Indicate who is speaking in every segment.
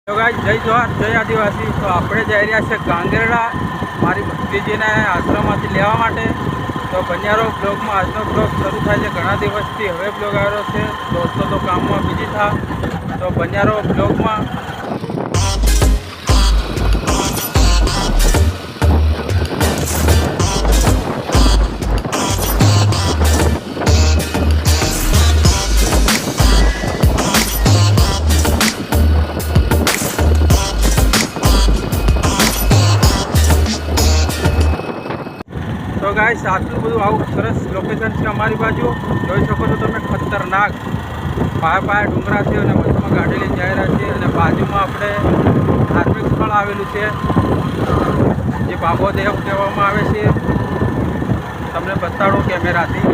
Speaker 1: તો ગાઈસ જય જોહાર જય આદિવાસી। તો આપણે જઈ રહ્યા છે ગાંગેરડા મારી ભત્રીજીને આશ્રમમાંથી લેવા માટે। તો બન્યારો બ્લોગમાં આજનો બ્લોગ શરૂ થાય છે। ઘણા દિવસથી હવે બ્લોગ આવ્યો છે, દોસ્તો તો કામમાં બીજી થા। તો બન્યારો બ્લોગમાં। તો ગાઈસ આટલું બધું આવું સરસ લોકેશન છે અમારી બાજુ, જોઈ શકો છો તમે। ખતરનાક પાયા ડુંગરા છે અને વચમાં ગાડી લઈને જઈ રહ્યા છીએ અને બાજુમાં આપણે ધાર્મિક સ્થળ આવેલું છે જે બાબોદેવ કહેવામાં આવે છે। તમને બતાડો કેમેરાથી।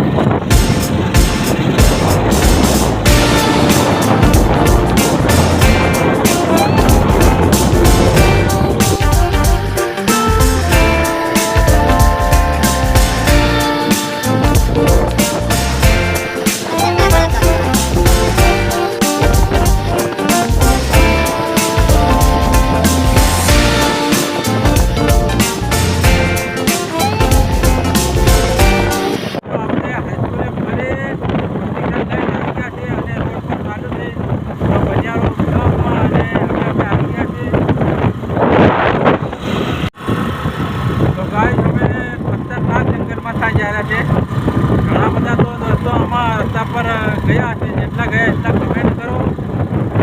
Speaker 1: ઘણા બધા તો દોસ્તો આમાં રસ્તા પર ગયા છે, જેટલા ગયા એટલા કમેન્ટ કરો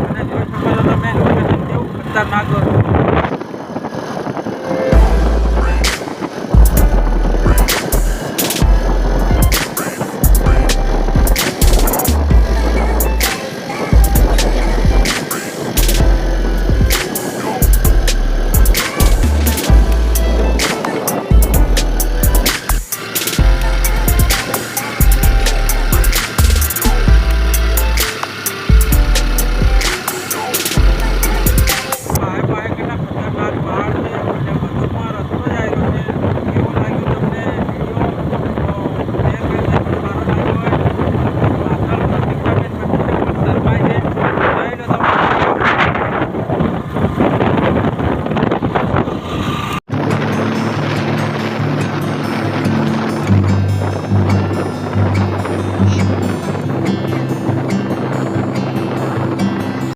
Speaker 1: અને જોઈ શકો છો તમે લોકેશન કેવું ખતરનાક દોસ્તો।